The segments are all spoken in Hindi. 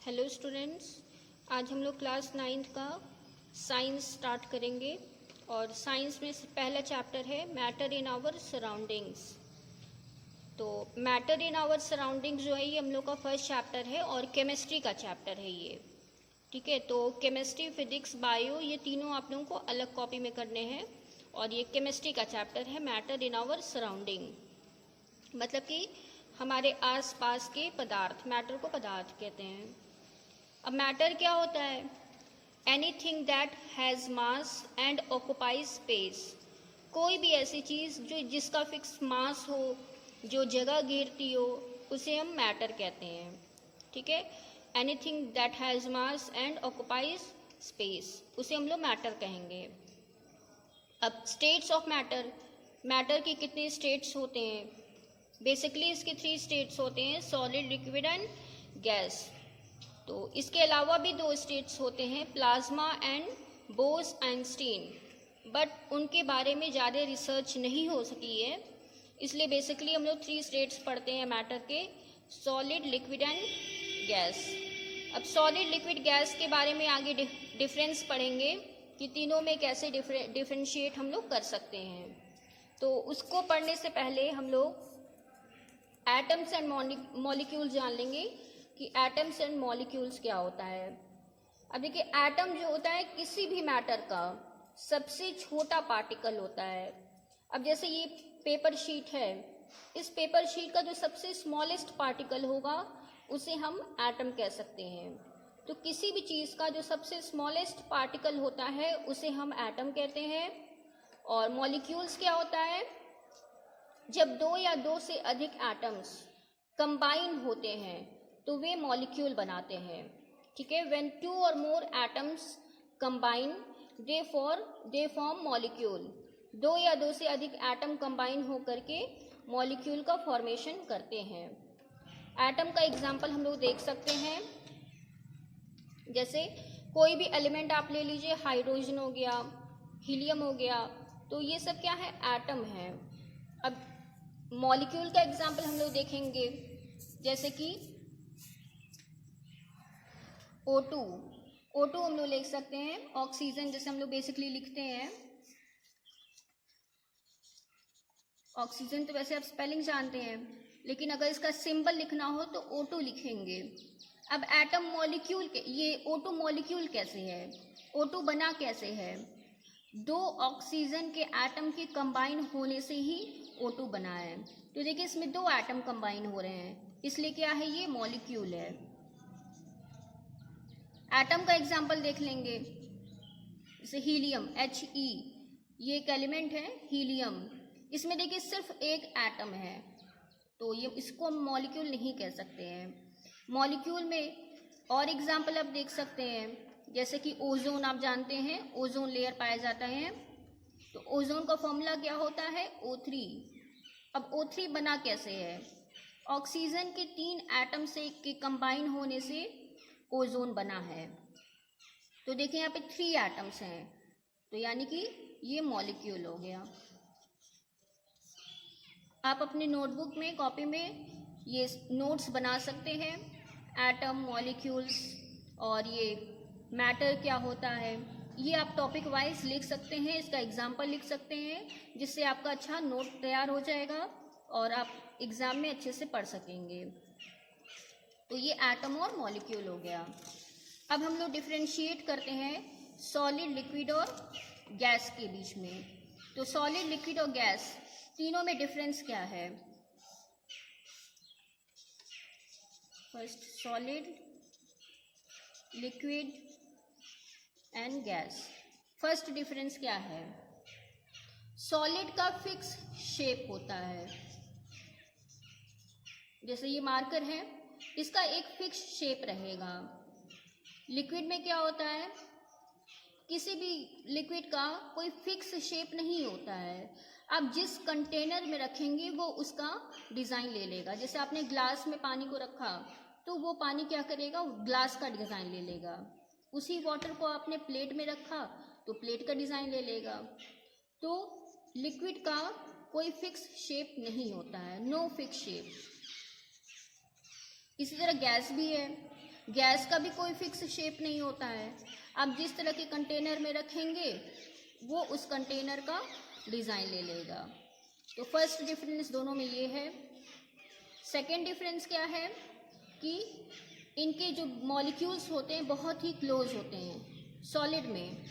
हेलो स्टूडेंट्स, आज हम लोग क्लास 9th का साइंस स्टार्ट करेंगे और साइंस में से पहला चैप्टर है मैटर इन आवर सराउंडिंग्स। तो मैटर इन आवर सराउंडिंग्स जो है ये हम लोग का फर्स्ट चैप्टर है और केमिस्ट्री का चैप्टर है ये। ठीक है, तो केमिस्ट्री, फिजिक्स, बायो ये तीनों आप लोगों को अलग कॉपी में करने हैं और ये केमिस्ट्री का चैप्टर है मैटर इन आवर सराउंडिंग, मतलब कि हमारे आसपास के पदार्थ, मैटर को पदार्थ कहते हैं। अब मैटर क्या होता है? Anything that has mass and occupies space. कोई भी ऐसी चीज़ जो जिसका फिक्स मास हो, जो जगह घेरती हो, उसे हम मैटर कहते हैं। ठीक है, anything that has mass and occupies space, उसे हम लोग मैटर कहेंगे। अब स्टेट्स ऑफ मैटर, मैटर की कितने स्टेट्स होते हैं? बेसिकली इसके 3 स्टेट्स होते हैं, सॉलिड, लिक्विड एंड गैस। तो इसके अलावा भी 2 स्टेट्स होते हैं, प्लाज्मा एंड बोस-आइंस्टीन, बट उनके बारे में ज़्यादा रिसर्च नहीं हो सकी है, इसलिए बेसिकली हम लोग 3 स्टेट्स पढ़ते हैं मैटर के, सॉलिड, लिक्विड एंड गैस। अब सॉलिड, लिक्विड, गैस के बारे में आगे डिफरेंस पढ़ेंगे कि तीनों में कैसे डिफरेंशिएट हम लोग कर सकते हैं। तो उसको पढ़ने से पहले हम लोग एटम्स एंड मॉलिक्यूल्स जान लेंगे कि एटम्स एंड मॉलिक्यूल्स क्या होता है। अब देखिए, एटम जो होता है किसी भी मैटर का सबसे छोटा पार्टिकल होता है। अब जैसे ये पेपर शीट है, इस पेपर शीट का जो सबसे स्मॉलेस्ट पार्टिकल होगा उसे हम एटम कह सकते हैं। तो किसी भी चीज़ का जो सबसे स्मॉलेस्ट पार्टिकल होता है उसे हम एटम कहते हैं। और मॉलिक्यूल्स क्या होता है? जब 2 या 2 से अधिक एटम्स कंबाइन होते हैं तो वे मॉलिक्यूल बनाते हैं। ठीक है, व्हेन 2 और मोर atoms combine they form molecule. 2 या 2 से अधिक एटम कंबाइन होकर के मॉलिक्यूल का फॉर्मेशन करते हैं। एटम का एग्जाम्पल हम लोग देख सकते हैं, जैसे कोई भी एलिमेंट आप ले लीजिए, हाइड्रोजन हो गया, हीलियम हो गया, तो ये सब क्या है? एटम है। अब मॉलिक्यूल का एग्जाम्पल हम लोग देखेंगे, जैसे कि O2 हम लोग लिख सकते हैं, ऑक्सीजन जैसे हम लोग बेसिकली लिखते हैं। ऑक्सीजन तो वैसे आप स्पेलिंग जानते हैं, लेकिन अगर इसका सिंबल लिखना हो तो O2 लिखेंगे। अब एटम मॉलिक्यूल के, ये O2 मॉलिक्यूल कैसे है? O2 बना कैसे है? 2 ऑक्सीजन के एटम के कंबाइन होने से ही O2 बना है। तो देखिए, इसमें 2 एटम कंबाइन हो रहे हैं, इसलिए क्या है? ये मॉलिक्यूल है। एटम का एग्जाम्पल देख लेंगे, जैसे हीलियम, He, ये एक एलिमेंट है हीलियम। इसमें देखिए सिर्फ एक एटम है, तो ये इसको हम मॉलिक्यूल नहीं कह सकते हैं। मॉलिक्यूल में और एग्जाम्पल आप देख सकते हैं, जैसे कि ओजोन आप जानते हैं, ओजोन लेयर पाया जाता है। तो ओजोन का फॉर्मूला क्या होता है? O3। अब O3 बना कैसे है? ऑक्सीजन के 3 एटम से के कंबाइन होने से ओजोन बना है। तो देखिए यहाँ पे 3 एटम्स हैं, तो यानी कि ये मॉलिक्यूल हो गया। आप अपने नोटबुक में, कॉपी में ये नोट्स बना सकते हैं, एटम, मॉलिक्यूल्स और ये मैटर क्या होता है, ये आप टॉपिक वाइज लिख सकते हैं, इसका एग्जाम्पल लिख सकते हैं, जिससे आपका अच्छा नोट तैयार हो जाएगा और आप एग्ज़ाम में अच्छे से पढ़ सकेंगे। तो ये एटम और मॉलिक्यूल हो गया। अब हम लोग डिफ्रेंशिएट करते हैं सॉलिड, लिक्विड और गैस के बीच में। तो सॉलिड, लिक्विड और गैस तीनों में डिफरेंस क्या है? First solid, liquid and gas. First difference क्या है? सॉलिड का फिक्स शेप होता है, जैसे ये मार्कर है, इसका एक फिक्स शेप रहेगा। लिक्विड में क्या होता है? किसी भी लिक्विड का कोई फिक्स शेप नहीं होता है, आप जिस कंटेनर में रखेंगे वो उसका डिज़ाइन ले लेगा। जैसे आपने ग्लास में पानी को रखा तो वो पानी क्या करेगा? ग्लास का डिज़ाइन ले लेगा। उसी वाटर को आपने प्लेट में रखा तो प्लेट का डिज़ाइन ले लेगा। तो लिक्विड का कोई फिक्स शेप नहीं होता है, नो फिक्स शेप। इसी तरह गैस भी है, गैस का भी कोई फिक्स शेप नहीं होता है, आप जिस तरह के कंटेनर में रखेंगे वो उस कंटेनर का डिज़ाइन ले लेगा। तो फर्स्ट डिफरेंस दोनों में ये है। सेकेंड डिफरेंस क्या है कि इनके जो मॉलिक्यूल्स होते हैं बहुत ही क्लोज होते हैं। सॉलिड में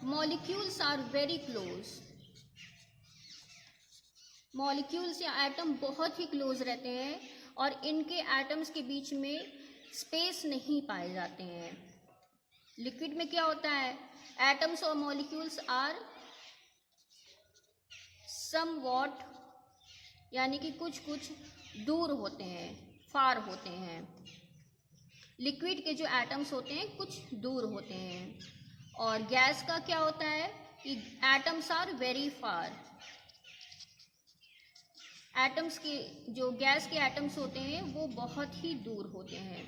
molecules are very close, molecules या एटम बहुत ही क्लोज रहते हैं और इनके एटम्स के बीच में स्पेस नहीं पाए जाते हैं। लिक्विड में क्या होता है, एटम्स और मॉलिक्यूल्स आर समवॉट, यानी कि कुछ कुछ दूर होते हैं, फार होते हैं। लिक्विड के जो एटम्स होते हैं कुछ दूर होते हैं, और गैस का क्या होता है कि atoms are very far. Atoms के जो गैस के एटम्स होते हैं वो बहुत ही दूर होते हैं।